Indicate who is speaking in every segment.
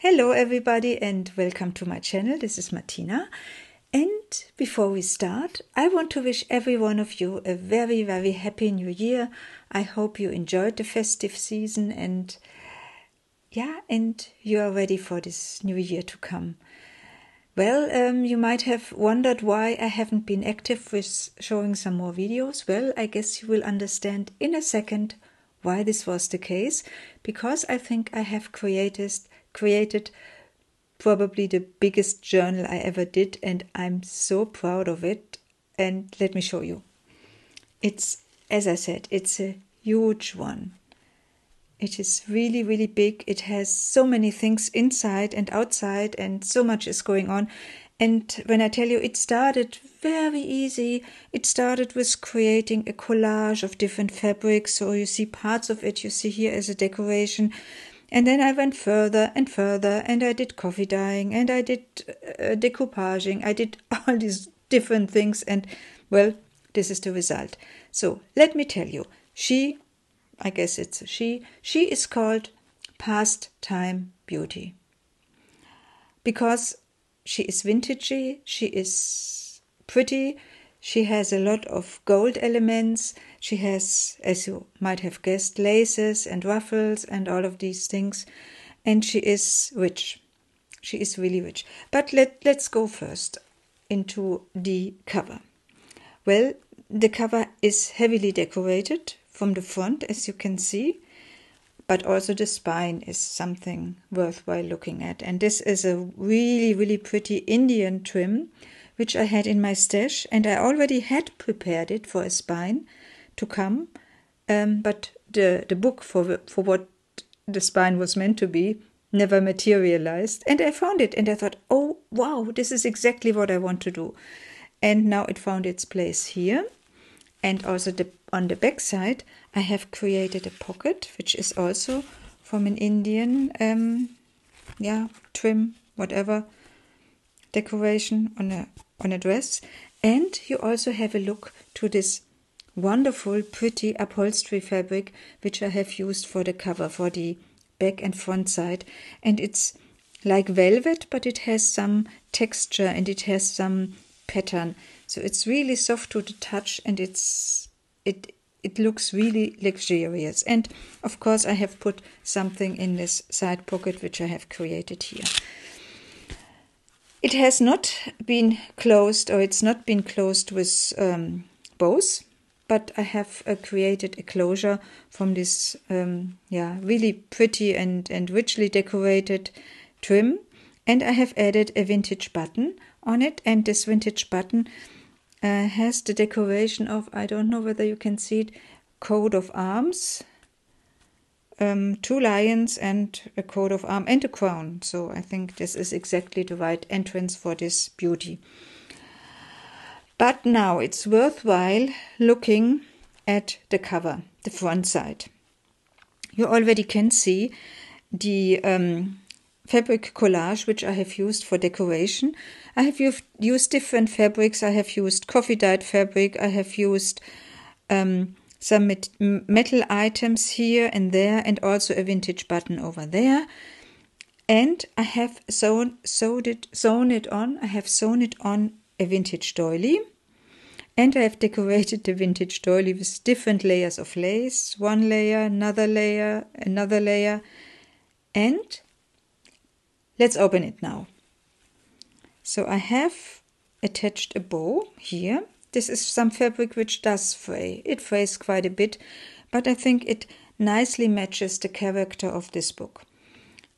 Speaker 1: Hello everybody and welcome to my channel. This is Martina, and before we start I want to wish every one of you a very happy new year. I hope you enjoyed the festive season and you are ready for this new year to come. Well, you might have wondered why I haven't been active with showing some more videos. Well, I guess you will understand in a second why this was the case, because I think I have created probably the biggest journal I ever did, and I'm so proud of it. And let me show you. It's, as I said, it's a huge one. It is really big. It has so many things inside and outside, and so much is going on. And when I tell you, it started very easy. It started with creating a collage of different fabrics. So you see parts of it, you see here as a decoration. And then I went further and further, and I did coffee dyeing, and I did decoupaging. I did all these different things, and well, this is the result. So let me tell you, I guess it's a she is called Pastime Beauty, because she is vintagey, she is pretty, she has a lot of gold elements, she has, as you might have guessed, laces and ruffles and all of these things, and she is rich. She is really rich. But let's go first into the cover. Well, the cover is heavily decorated from the front, as you can see, but also the spine is something worthwhile looking at. And this is a really pretty Indian trim, which I had in my stash, and I already had prepared it for a spine to come, but the book for what the spine was meant to be never materialized, and I found it, and I thought, oh wow, this is exactly what I want to do. And now it found its place here. And also on the back side I have created a pocket, which is also from an Indian trim, whatever, decoration on a dress. And you also have a look to this wonderful pretty upholstery fabric, which I have used for the cover, for the back and front side. And it's like velvet, but it has some texture and it has some pattern. So it's really soft to the touch, and it looks really luxurious. And of course I have put something in this side pocket, which I have created here. It has not been closed, or it's not been closed with bows, but I have created a closure from this really pretty and richly decorated trim. And I have added a vintage button on it, and this vintage button has the decoration of, I don't know whether you can see it, coat of arms, 2 lions and a coat of arms and a crown. So I think this is exactly the right entrance for this beauty. But now it's worthwhile looking at the cover, the front side. You already can see the fabric collage, which I have used for decoration. I have used different fabrics. I have used coffee dyed fabric. I have used some metal items here and there, and also a vintage button over there. And I have sewn it on a vintage doily. And I have decorated the vintage doily with different layers of lace. One layer, another layer, another layer. And let's open it now. So I have attached a bow here. This is some fabric which does fray. It frays quite a bit, but I think it nicely matches the character of this book.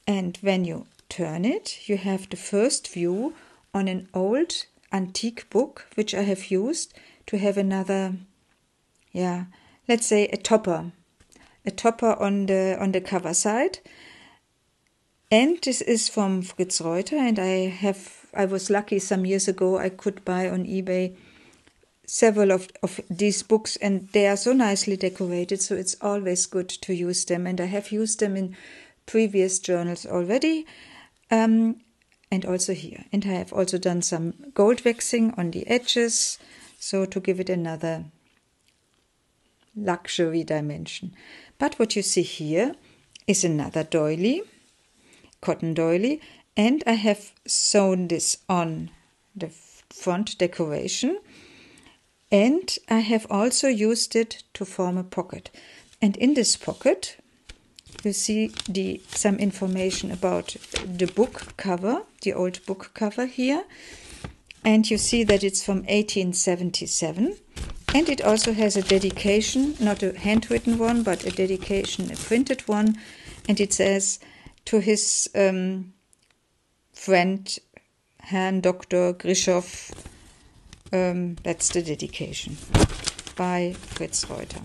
Speaker 1: And when you turn it, you have the first view on an old antique book, which I have used to have another, let's say a topper on the cover side. And this is from Fritz Reuter, and I was lucky some years ago I could buy on eBay several of these books, and they are so nicely decorated, so it's always good to use them. And I have used them in previous journals already, and also here. And I have also done some gold waxing on the edges, so to give it another luxury dimension. But what you see here is another doily, cotton doily, and I have sewn this on the front decoration, and I have also used it to form a pocket. And in this pocket you see some information about the book cover, the old book cover here, and you see that it's from 1877, and it also has a dedication, not a handwritten one, but a dedication, a printed one, and it says, to his friend Herrn Dr. Grischow, that's the dedication, by Fritz Reuter.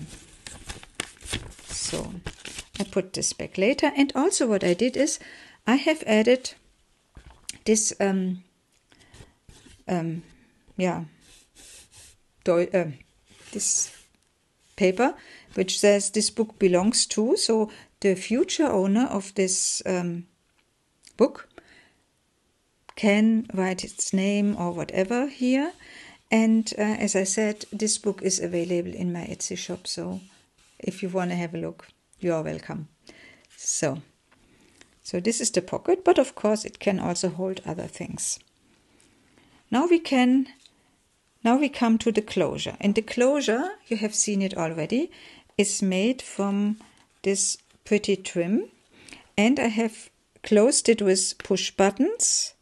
Speaker 1: So I put this back later, and also what I did is I have added this this paper which says this book belongs to, so the future owner of this book can write its name or whatever here. And as I said, this book is available in my Etsy shop, so if you want to have a look, you are welcome. So this is the pocket, but of course it can also hold other things. Now we come to the closure, and the closure, you have seen it already, is made from this pretty trim, and I have closed it with push buttons,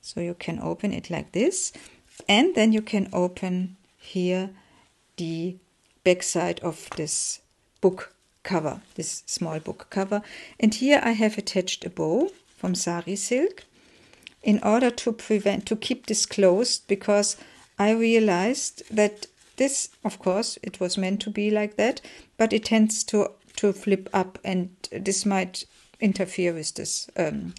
Speaker 1: so you can open it like this, and then you can open here the back side of this book cover, this small book cover, and here I have attached a bow from sari silk in order to keep this closed, because I realized that this, of course, it was meant to be like that, but it tends to flip up, and this might interfere with this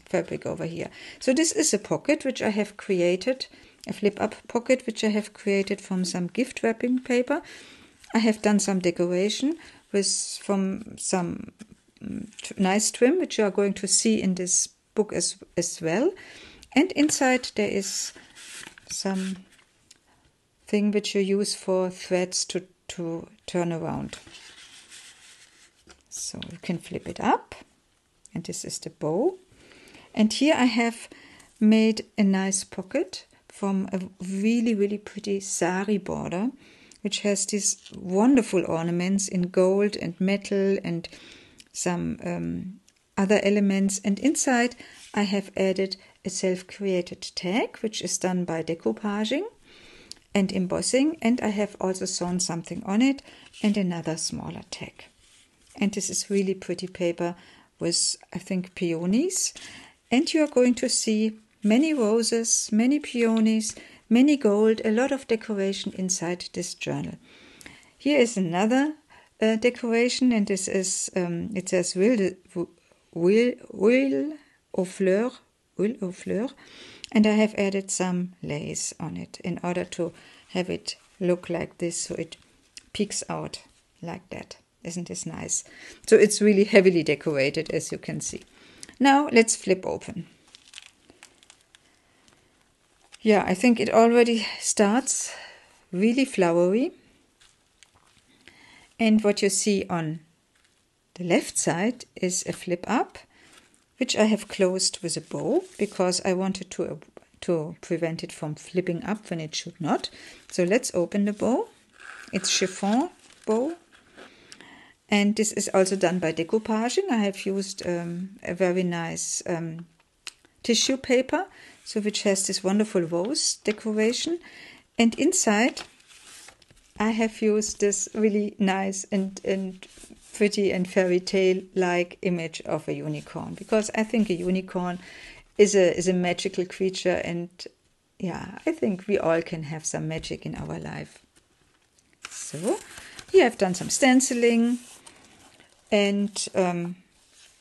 Speaker 1: fabric over here. So this is a pocket which I have created, a flip-up pocket which I have created from some gift wrapping paper. I have done some decoration from some nice trim, which you are going to see in this book as well. And inside there is some thing which you use for threads to turn around. So you can flip it up, and this is the bow. And here I have made a nice pocket from a really, really pretty sari border, which has these wonderful ornaments in gold and metal and some other elements. And inside I have added a self-created tag, which is done by decoupaging and embossing, and I have also sewn something on it and another smaller tag. And this is really pretty paper with, I think, peonies, and you are going to see many roses, many peonies, many gold, a lot of decoration inside this journal. Here is another decoration, and this is it says huile aux fleurs, and I have added some lace on it in order to have it look like this, so it peeks out like that. Isn't this nice? So it's really heavily decorated, as you can see. Now let's flip open. Yeah, I think it already starts really flowery. And what you see on the left side is a flip up, which I have closed with a bow, because I wanted to prevent it from flipping up when it should not. So let's open the bow. It's chiffon bow. And this is also done by decoupaging. I have used a very nice tissue paper, so which has this wonderful rose decoration. And inside I have used this really nice and pretty and fairy tale-like image of a unicorn, because I think a unicorn is a magical creature, and yeah, I think we all can have some magic in our life. So here I've done some stenciling, and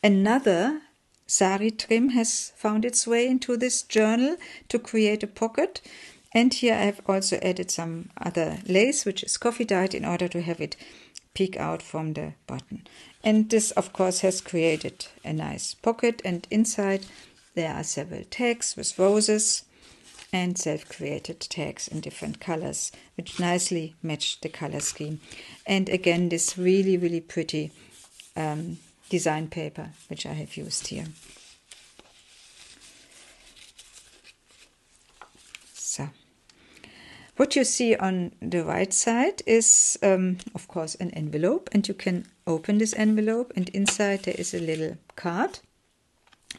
Speaker 1: another sari trim has found its way into this journal to create a pocket. And here I have also added some other lace, which is coffee dyed, in order to have it peek out from the button. And this, of course, has created a nice pocket, and inside there are several tags with roses and self-created tags in different colors, which nicely match the color scheme. And again, this really, really pretty design paper, which I have used here. What you see on the right side is, of course, an envelope, and you can open this envelope, and inside there is a little card.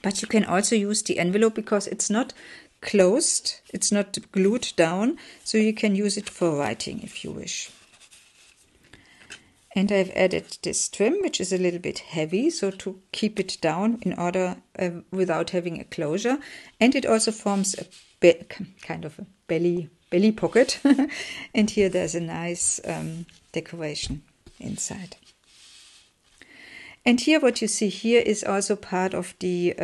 Speaker 1: But you can also use the envelope because it's not closed, it's not glued down, so you can use it for writing if you wish. And I've added this trim, which is a little bit heavy, so to keep it down in order without having a closure. And it also forms a kind of a belly pocket. And here there's a nice decoration inside. And here what you see here is also part of the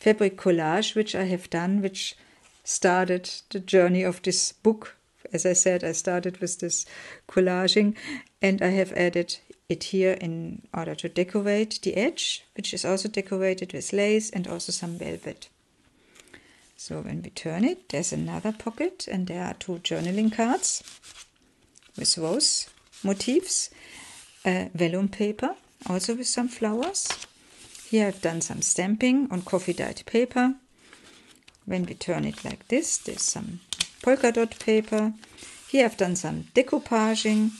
Speaker 1: fabric collage which I have done, which started the journey of this book. As I said, I started with this collaging, and I have added it here in order to decorate the edge, which is also decorated with lace and also some velvet. So when we turn it, there's another pocket, and there are 2 journaling cards with rose motifs, vellum paper, also with some flowers. Here I've done some stamping on coffee dyed paper. When we turn it like this, there's some polka dot paper. Here I've done some decoupaging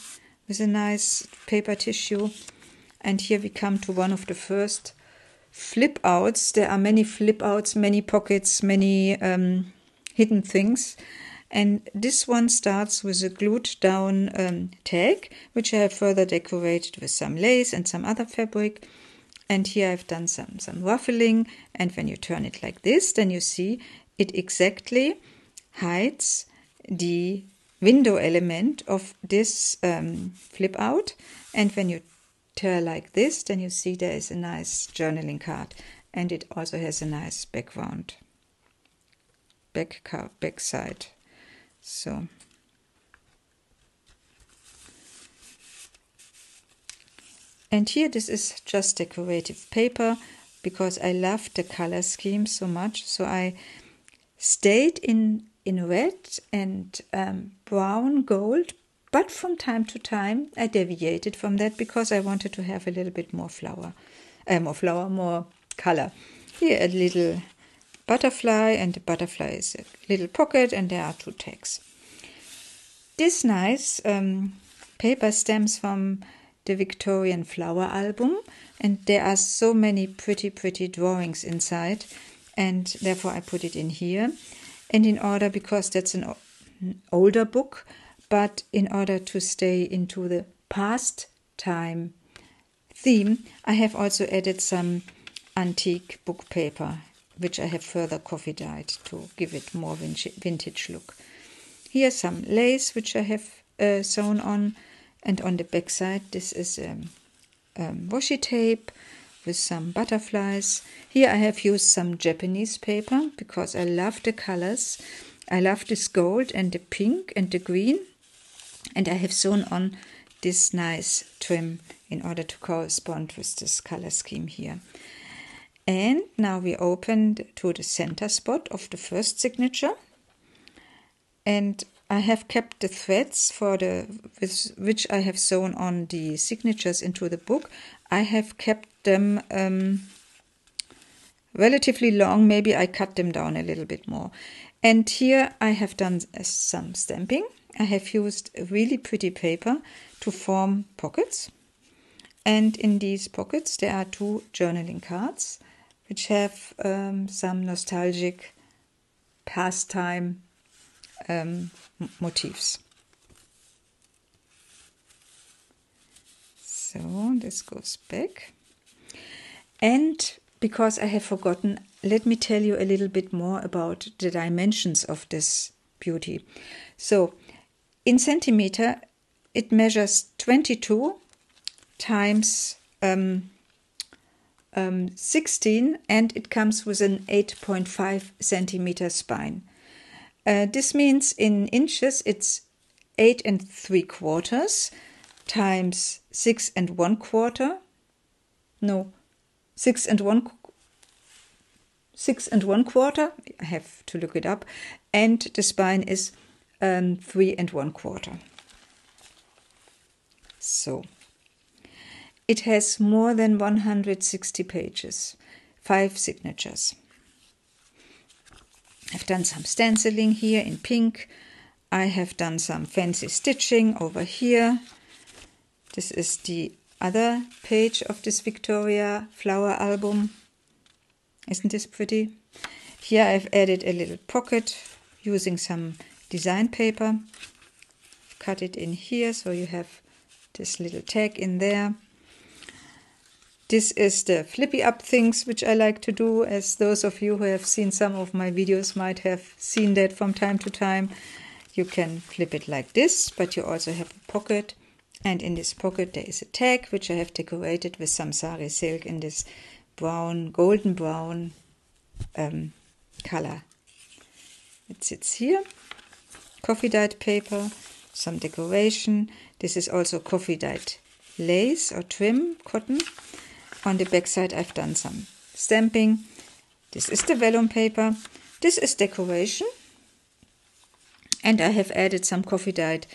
Speaker 1: with a nice paper tissue. And here we come to one of the first flip outs. There are many flip outs, many pockets, many hidden things. And this one starts with a glued down tag, which I have further decorated with some lace and some other fabric. And here I've done some ruffling. And when you turn it like this, then you see it exactly hides the window element of this flip out. And when you tear like this, then you see there is a nice journaling card, and it also has a nice background, back side. So and here this is just decorative paper because I love the color scheme so much. So I stayed in red and brown gold, but from time to time I deviated from that because I wanted to have a little bit more more color. Here a little butterfly, and the butterfly is a little pocket, and there are 2 tags. This nice paper stems from the Victorian flower album, and there are so many pretty drawings inside, and therefore I put it in here. And in order, because that's an older book, but in order to stay into the past time theme, I have also added some antique book paper, which I have further coffee dyed to give it more vintage look. Here's some lace which I have sewn on, and on the back side this is washi tape with some butterflies. Here I have used some Japanese paper because I love the colors. I love this gold and the pink and the green, and I have sewn on this nice trim in order to correspond with this color scheme here. And now we open to the center spot of the first signature, and I have kept the threads with which I have sewn on the signatures into the book. I have kept them relatively long. Maybe I cut them down a little bit more. And here I have done some stamping. I have used really pretty paper to form pockets. And in these pockets there are 2 journaling cards, which have some nostalgic pastime motifs. So this goes back. And because I have forgotten, let me tell you a little bit more about the dimensions of this beauty. So in centimeter it measures 22 times 16, and it comes with an 8.5 centimeter spine. This means in inches it's 8 3/4 times 6 1/4. No, 6 1/4. I have to look it up. And the spine is 3 1/4. So it has more than 160 pages, 5 signatures. I've done some stenciling here in pink I have done some fancy stitching over here. This is the other page of this Victoria flower album. Isn't this pretty? Here I've added a little pocket using some design paper. Cut it in here so you have this little tag in there. This is the flippy up things which I like to do, as those of you who have seen some of my videos might have seen that from time to time. You can flip it like this, but you also have a pocket, and in this pocket there is a tag which I have decorated with some sari silk in this brown, golden brown color. It sits here. Coffee dyed paper, some decoration. This is also coffee dyed lace or trim cotton. On the back side I've done some stamping. This is the vellum paper. This is decoration. And I have added some coffee dyed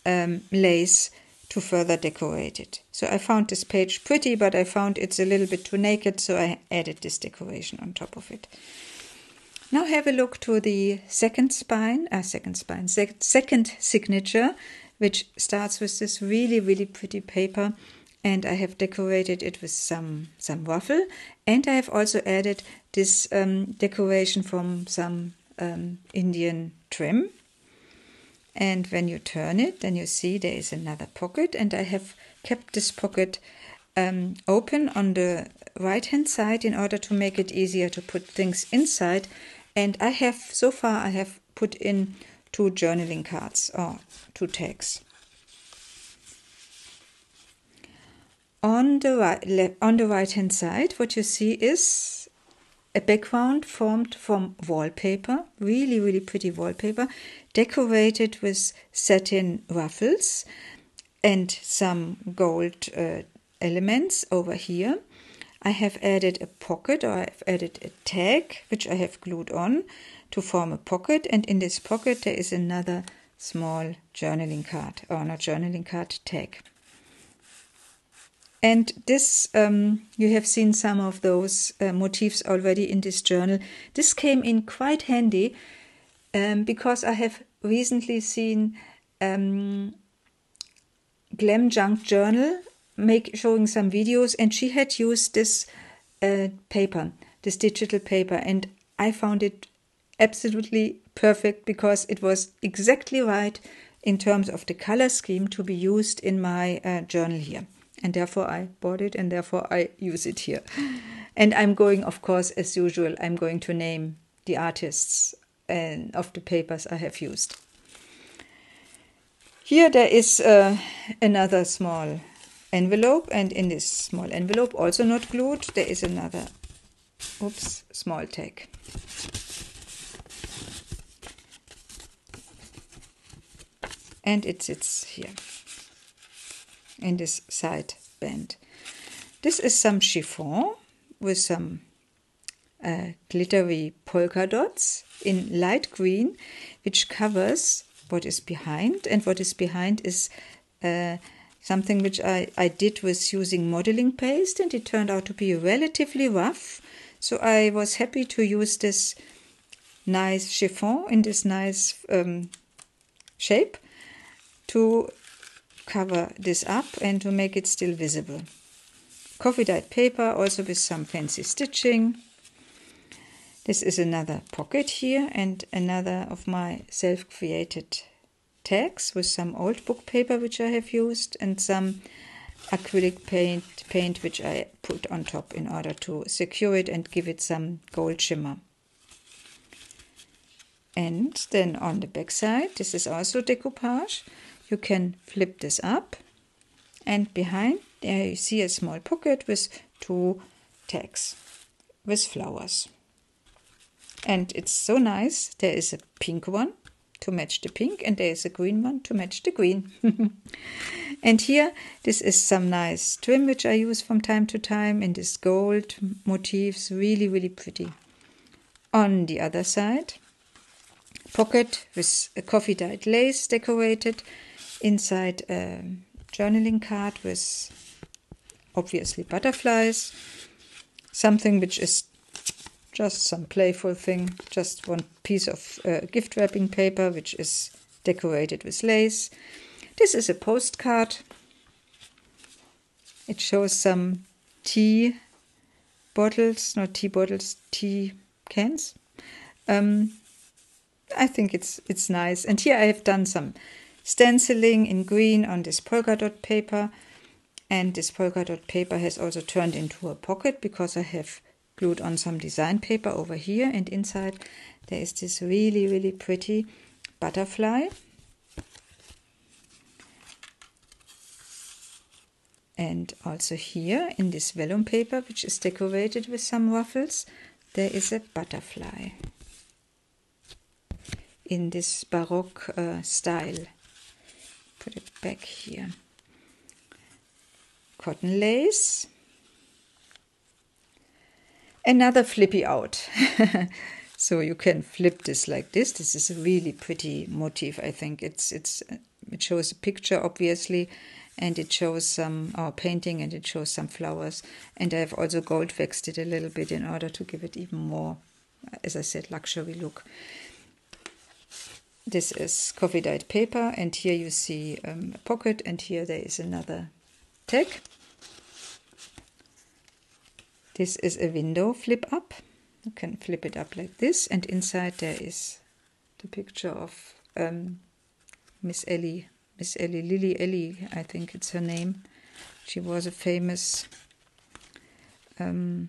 Speaker 1: lace to further decorate it. So I found this page pretty, but I found it's a little bit too naked, so I added this decoration on top of it. Now have a look to the second signature, which starts with this really, really pretty paper. And I have decorated it with some ruffle. And I have also added this decoration from some Indian trim. And when you turn it, then you see there is another pocket. And I have kept this pocket open on the right-hand side in order to make it easier to put things inside. And so far I have put in 2 journaling cards or 2 tags. On the right-hand side, what you see is a background formed from wallpaper, really, really pretty wallpaper, decorated with satin ruffles and some gold elements over here. I have added a pocket, or I've added a tag, which I have glued on to form a pocket. And in this pocket there is another small journaling card, or not journaling card, tag. And this, you have seen some of those motifs already in this journal. This came in quite handy because I have recently seen Glam Junk Journal showing some videos, and she had used this paper, this digital paper, and I found it absolutely perfect because it was exactly right in terms of the color scheme to be used in my journal here. And therefore I bought it, and therefore I use it here. And I'm going, of course, as usual, I'm going to name the artists of the papers I have used. Here there is another small envelope, and in this small envelope, also not glued, there is another small tag. And it sits here in this side band. This is some chiffon with some glittery polka dots in light green, which covers what is behind. And what is behind is something which I did with using modeling paste, and it turned out to be relatively rough. So I was happy to use this nice chiffon in this nice shape to cover this up and to make it still visible. Coffee dyed paper, also with some fancy stitching. This is another pocket here, and another of my self-created tags with some old book paper which I have used, and some acrylic paint which I put on top in order to secure it and give it some gold shimmer. And then on the back side, this is also decoupage. You can flip this up, and behind there you see a small pocket with 2 tags with flowers. And it's so nice. There is a pink one to match the pink, and there is a green one to match the green. And here, this is some nice trim which I use from time to time in this gold motifs, really, really pretty. On the other side, pocket with a coffee dyed lace decorated. Inside a journaling card with obviously butterflies, something which is just some playful thing, just one piece of gift wrapping paper which is decorated with lace. This is a postcard. It shows some tea bottles, not tea bottles, tea cans. I think it's nice. And here I have done some stenciling in green on this polka dot paper. And this polka dot paper has also turned into a pocket because I have glued on some design paper over here. And inside there is this really, really pretty butterfly. And also here in this vellum paper, which is decorated with some ruffles, there is a butterfly in this Baroque style. Put it back here. Cotton lace. Another flippy out. So you can flip this like this. This is a really pretty motif, I think. It shows a picture, obviously, and it shows our painting, and it shows some flowers. And I have also gold waxed it a little bit in order to give it even more, as I said, luxury look. This is coffee dyed paper, and here you see a pocket, and here there is another tag. This is a window flip up. You can flip it up like this, and inside there is the picture of Miss Ellie, Lily Ellie, I think it's her name. She was a famous, I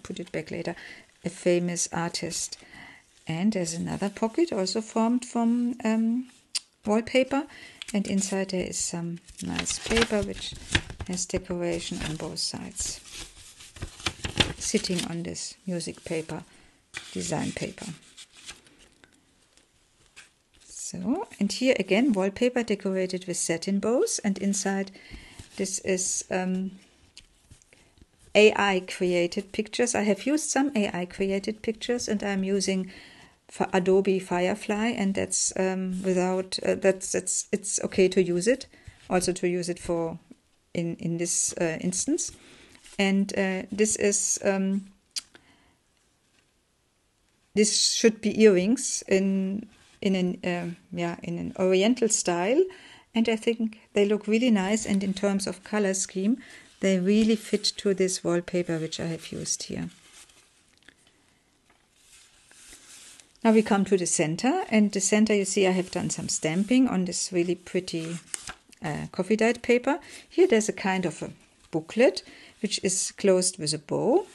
Speaker 1: put it back later, a famous artist. And there's another pocket also formed from wallpaper, and inside there is some nice paper which has decoration on both sides, sitting on this music paper, design paper. So, and here again wallpaper decorated with satin bows, and inside this is AI created pictures. I have used some AI created pictures, and I'm using for Adobe Firefly, and that's it's okay to use it, also to use it for in this instance. And this is this should be earrings in an oriental style, and I think they look really nice, and in terms of color scheme they really fit to this wallpaper which I have used here. Now we come to the center, and the center, you see I have done some stamping on this really pretty coffee dyed paper. Here there's a kind of a booklet which is closed with a bow.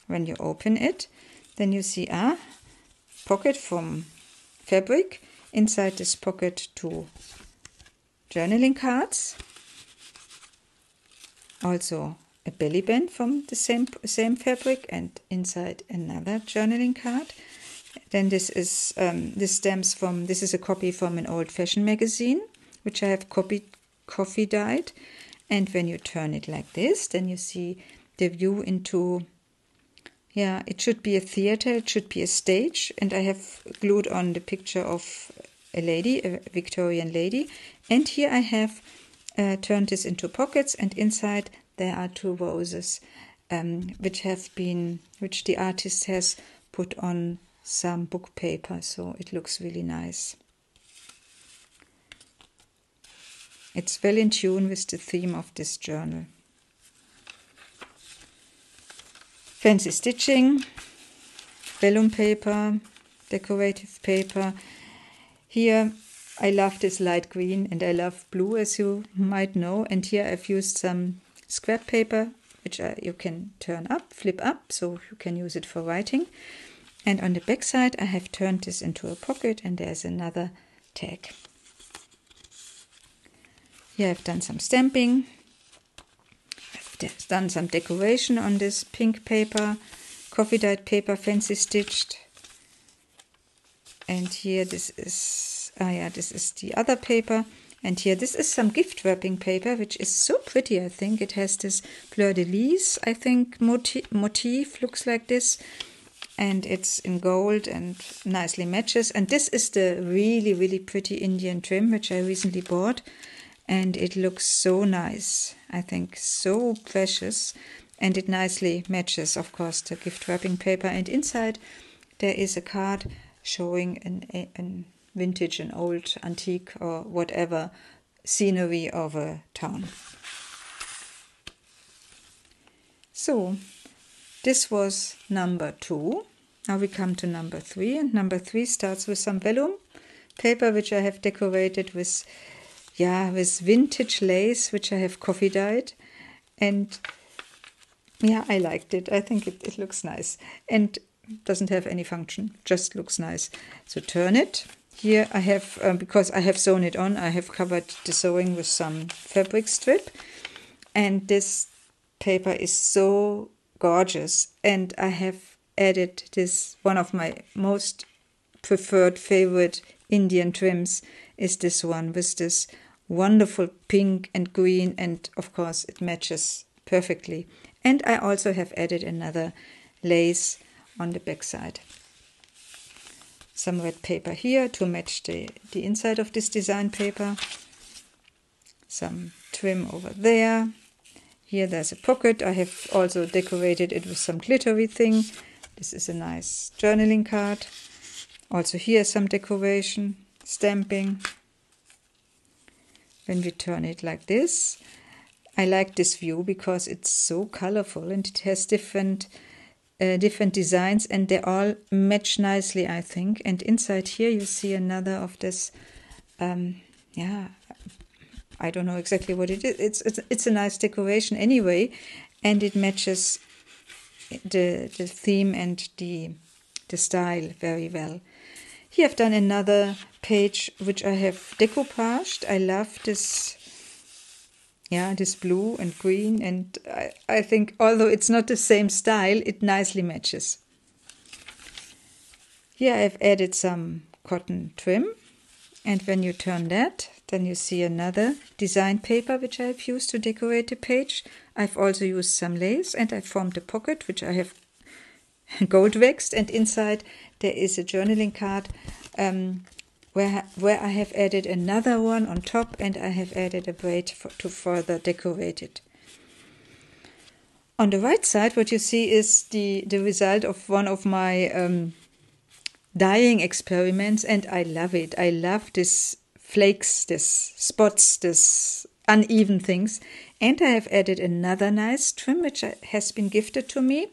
Speaker 1: When you open it, then you see a pocket from fabric. Inside this pocket, 2 journaling cards. Also a belly band from the same fabric, and inside another journaling card. Then this is this is a copy from an old fashion magazine which I have coffee dyed. And when you turn it like this, then you see the view into, it should be a theater, it should be a stage, and I have glued on the picture of a lady, a Victorian lady, and here I have turned this into pockets, and inside there are 2 roses which the artist has put on some book paper, so it looks really nice. It's well in tune with the theme of this journal. Fancy stitching, vellum paper, decorative paper. Here I love this light green, and I love blue, as you might know, and here I've used some scrap paper which you can turn up, flip up, so you can use it for writing. And on the back side I have turned this into a pocket, and there's another tag. Here I've done some stamping, I've done some decoration on this pink paper, coffee dyed paper, fancy stitched. And here this is the other paper. And here this is some gift wrapping paper, which is so pretty, I think. It has this fleur-de-lis, I think, motif, looks like this. And it's in gold and nicely matches. And this is the really, really pretty Indian trim, which I recently bought. And it looks so nice, I think, so precious. And it nicely matches, of course, the gift wrapping paper. And inside there is a card showing an vintage, an old antique or whatever scenery of a town. So this was number 2. Now we come to number 3, and number 3 starts with some vellum paper which I have decorated with vintage lace which I have coffee dyed, and I liked it. I think it looks nice and doesn't have any function, just looks nice. So turn it. Here I have, because I have sewn it on, I have covered the sewing with some fabric strip, and this paper is so gorgeous, and I have added this, one of my most preferred favorite Indian trims is this one with this wonderful pink and green, and of course it matches perfectly. And I also have added another lace on the back side. Some red paper here to match the inside of this design paper. Some trim over there. Here there's a pocket. I have also decorated it with some glittery thing. This is a nice journaling card. Also here some decoration, stamping. When we turn it like this, I like this view because it's so colorful and it has different designs, and they all match nicely, I think. And inside here you see another of this, I don't know exactly what it is. It's a nice decoration anyway, and it matches the theme and the style very well. Here I've done another page which I have decoupaged. I love this, this blue and green, and I think although it's not the same style, it nicely matches. Here I've added some cotton trim, and when you turn that, then you see another design paper which I have used to decorate the page. I've also used some lace, and I formed a pocket which I have gold waxed, and inside there is a journaling card where I have added another one on top, and I have added a braid to further decorate it. On the right side, what you see is the result of one of my dyeing experiments, and I love it. I love this flakes, this spots, this uneven things. And I have added another nice trim which has been gifted to me.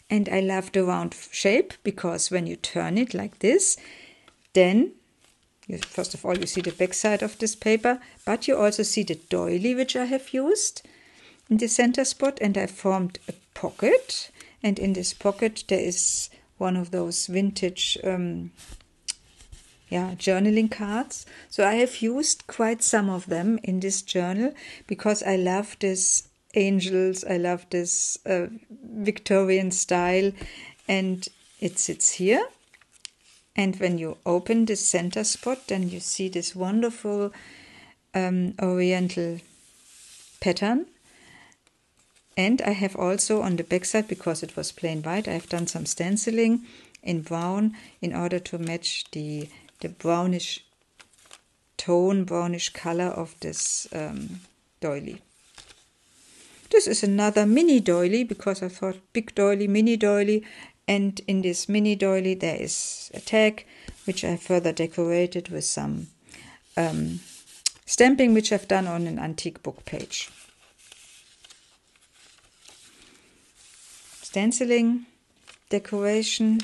Speaker 1: And I love the round shape because when you turn it like this, then first of all you see the back side of this paper, but you also see the doily which I have used in the center spot, and I formed a pocket, and in this pocket there is one of those vintage journaling cards. So I have used quite some of them in this journal because I love this angels, I love this Victorian style, and it sits here. And when you open this center spot, then you see this wonderful oriental pattern. And I have also on the back side, because it was plain white, I have done some stenciling in brown in order to match the brownish tone, brownish color of this doily. This is another mini doily because I thought big doily, mini doily. And in this mini doily there is a tag which I further decorated with some stamping which I've done on an antique book page. Stenciling, decoration.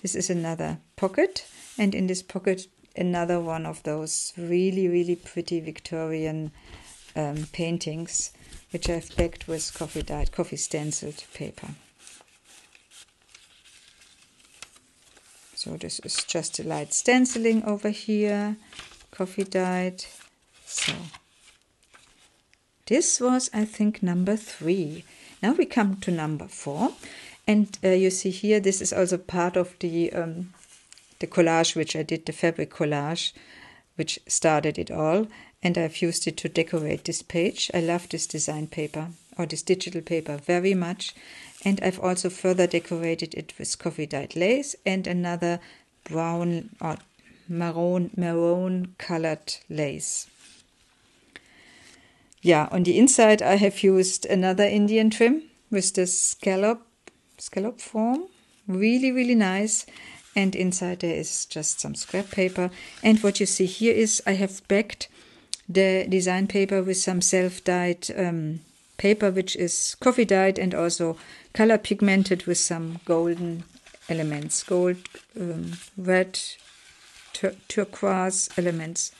Speaker 1: This is another pocket, and in this pocket another one of those really, really pretty Victorian paintings which I've backed with coffee stenciled paper. So this is just a light stenciling over here, coffee dyed. So this was, I think, number 3. Now we come to number 4, and you see here this is also part of the collage which I did, the fabric collage, which started it all, and I've used it to decorate this page. I love this design paper or this digital paper very much. And I've also further decorated it with coffee dyed lace and another brown or maroon colored lace. Yeah, on the inside I have used another Indian trim with this scallop form Really, really nice. And inside there is just some scrap paper. And what you see here is I have backed the design paper with some self-dyed paper, which is coffee dyed and also color pigmented with some golden elements, gold, red, turquoise elements.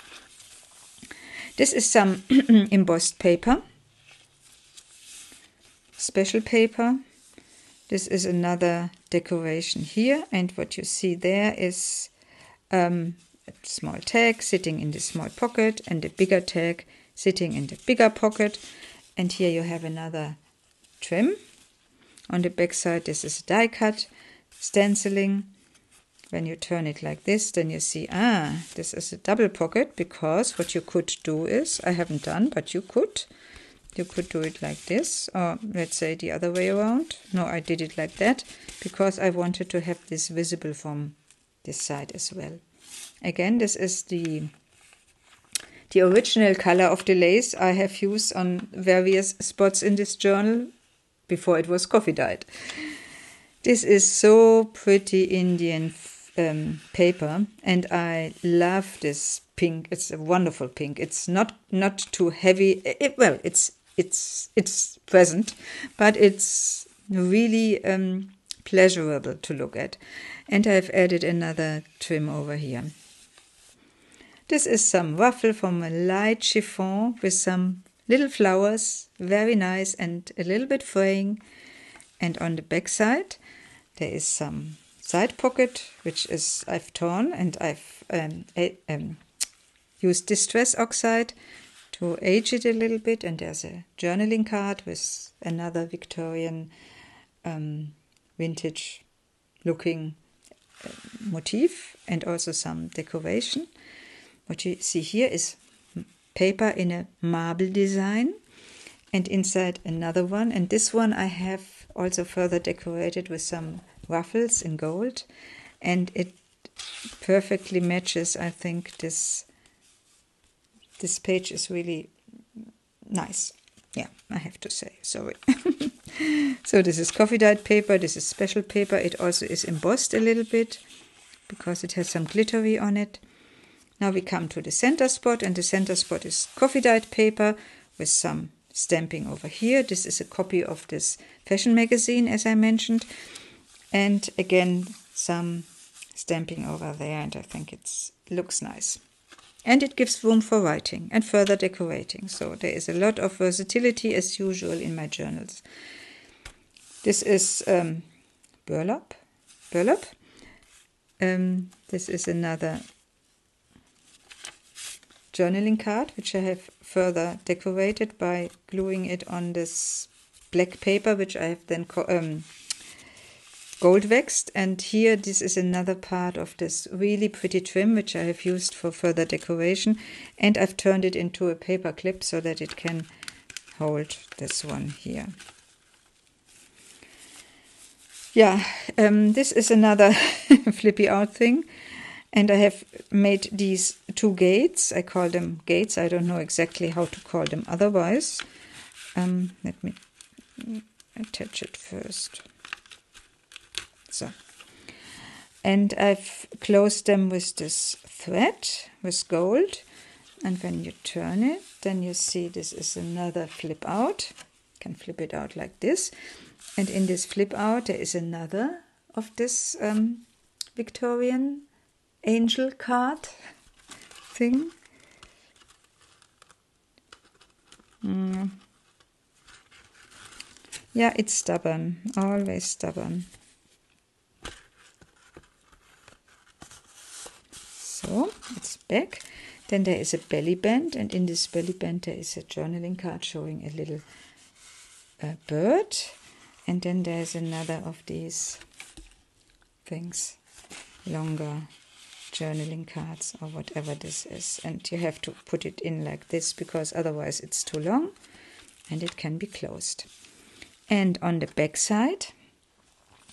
Speaker 1: This is some embossed paper, special paper. This is another decoration here, and what you see there is a small tag sitting in the small pocket and a bigger tag sitting in the bigger pocket. And here you have another trim. On the back side, this is a die cut stenciling. When you turn it like this, then you see, this is a double pocket, because what you could do is, I haven't done, but you could do it like this, or let's say the other way around. No, I did it like that, because I wanted to have this visible from this side as well. Again, this is the original color of the lace I have used on various spots in this journal before it was coffee dyed. This is so pretty Indian paper, and I love this pink. It's a wonderful pink. It's not too heavy. It's present, but it's really pleasurable to look at. And I've added another trim over here. This is some ruffle from a light chiffon with some little flowers, very nice and a little bit fraying. And on the back side, there is some side pocket, which is I've torn, and I've used distress oxide to age it a little bit. And there's a journaling card with another Victorian vintage looking motif, and also some decoration. What you see here is paper in a marble design, and inside another one. And this one I have also further decorated with some ruffles in gold, and it perfectly matches. I think this page is really nice. Yeah, I have to say, sorry. So this is coffee dyed paper, this is special paper. It also is embossed a little bit because it has some glittery on it. Now we come to the center spot, and the center spot is coffee dyed paper with some stamping over here. This is a copy of this fashion magazine, as I mentioned. And again, some stamping over there, and I think it looks nice. And it gives room for writing and further decorating. So there is a lot of versatility as usual in my journals. This is burlap. This is another journaling card, which I have further decorated by gluing it on this black paper, which I have then gold waxed. And here, this is another part of this really pretty trim, which I have used for further decoration. And I've turned it into a paper clip so that it can hold this one here. Yeah, this is another flippy out thing. And I have made these two gates. I call them gates. I don't know exactly how to call them otherwise. Let me attach it first. So. And I've closed them with this thread, with gold. And when you turn it, then you see this is another flip out. You can flip it out like this. And in this flip out, there is another of this Victorian angel card thing. Yeah, it's stubborn, always stubborn. So it's back. Then there is a belly band, and in this belly band there is a journaling card showing a little bird. And then there's another of these things, longer journaling cards or whatever this is. And you have to put it in like this because otherwise it's too long and it can be closed. And on the back side,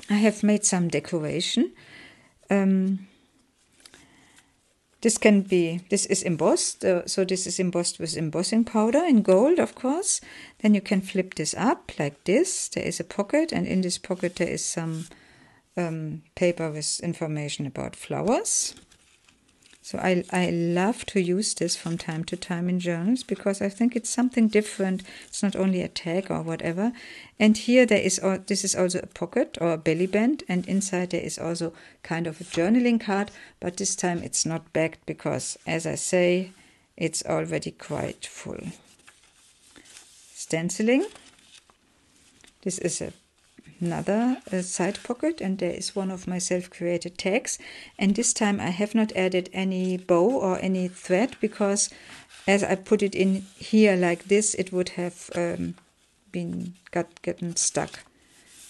Speaker 1: I have made some decoration. This is embossed, so this is embossed with embossing powder in gold, of course. Then you can flip this up like this. There is a pocket, and in this pocket there is some paper with information about flowers. So I love to use this from time to time in journals because I think it's something different. It's not only a tag or whatever. And here this is also a pocket or a belly band, and inside there is also kind of a journaling card, but this time it's not backed because, as I say, it's already quite full. Stenciling. This is another side pocket, and there is one of my self-created tags, and this time I have not added any bow or any thread because as I put it in here like this, it would have gotten stuck.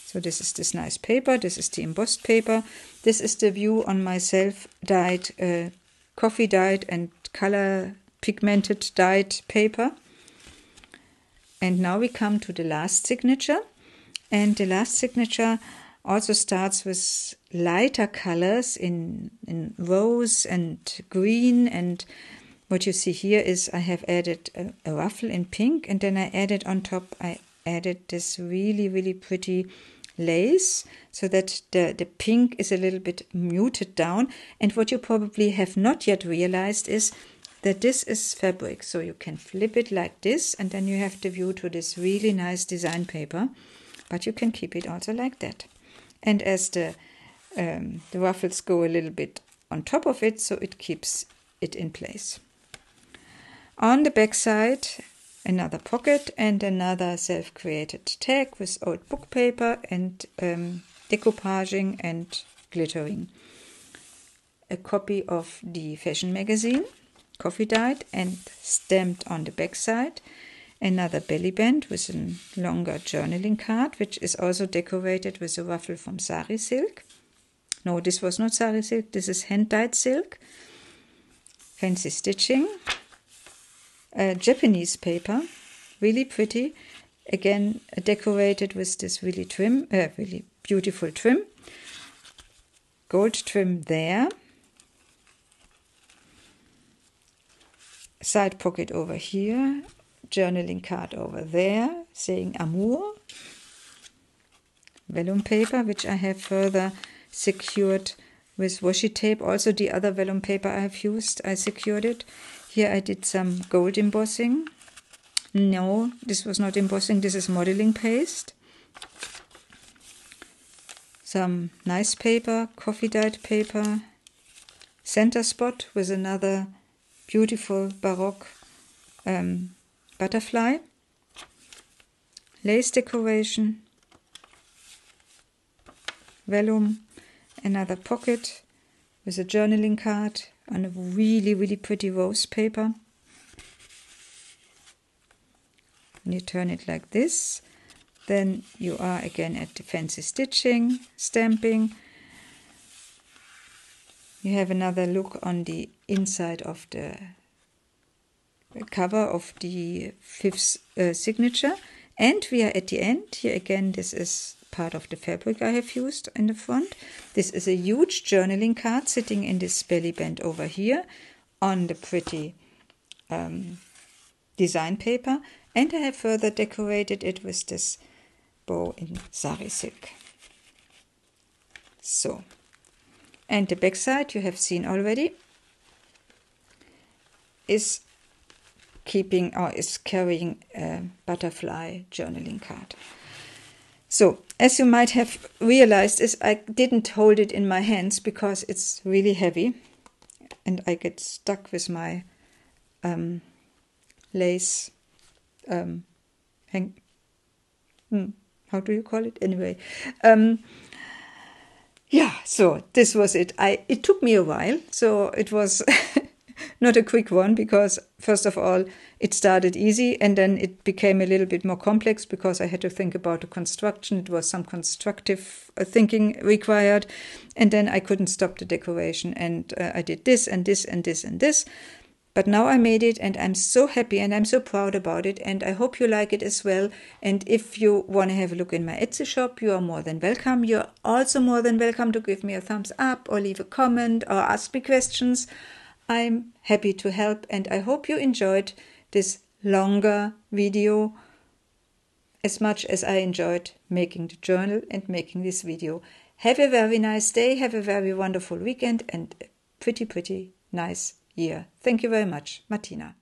Speaker 1: So this is this nice paper. This is the embossed paper. This is the view on my self-dyed, coffee dyed and color pigmented dyed paper. And now we come to the last signature. And the last signature also starts with lighter colors in rose and green. And what you see here is I have added a ruffle in pink, and then I added on top, I added this really, really pretty lace so that the pink is a little bit muted down. And what you probably have not yet realized is that this is fabric. So you can flip it like this, and then you have the view to this really nice design paper. But you can keep it also like that. And as the ruffles go a little bit on top of it, so it keeps it in place. On the back side, another pocket and another self-created tag with old book paper and decoupaging and glittering. A copy of the fashion magazine, coffee dyed and stamped on the back side. Another belly band with a longer journaling card, which is also decorated with a ruffle from sari silk. No, this was not sari silk, this is hand-dyed silk. Fancy stitching. Japanese paper, really pretty. Again, decorated with this really beautiful trim. Gold trim there. Side pocket over here. Journaling card over there saying Amour. Vellum paper, which I have further secured with washi tape. Also the other vellum paper I have used, I secured it. Here I did some gold embossing. No, this was not embossing, this is modeling paste. Some nice paper, coffee dyed paper. Center spot with another beautiful Baroque butterfly, lace decoration, vellum, another pocket with a journaling card on a really, really pretty rose paper. And you turn it like this, then you are again at the fancy stitching, stamping. You have another look on the inside of the cover of the fifth signature, and we are at the end. Here again, this is part of the fabric I have used in the front. This is a huge journaling card sitting in this belly band over here on the pretty design paper, and I have further decorated it with this bow in sari silk. So, and the back side you have seen already is carrying a butterfly journaling card. So, as you might have realized, is I didn't hold it in my hands because it's really heavy, and I get stuck with my lace. How do you call it? Anyway, yeah. So this was it. It took me a while, so it was. Not a quick one because, first of all, it started easy and then it became a little bit more complex because I had to think about the construction. It was some constructive thinking required, and then I couldn't stop the decoration, and I did this and this and this and this. But now I made it, and I'm so happy and I'm so proud about it, and I hope you like it as well. And if you want to have a look in my Etsy shop, you are more than welcome. You're also more than welcome to give me a thumbs up or leave a comment or ask me questions. I'm happy to help, and I hope you enjoyed this longer video as much as I enjoyed making the journal and making this video. Have a very nice day, have a very wonderful weekend, and a pretty nice year. Thank you very much, Martina.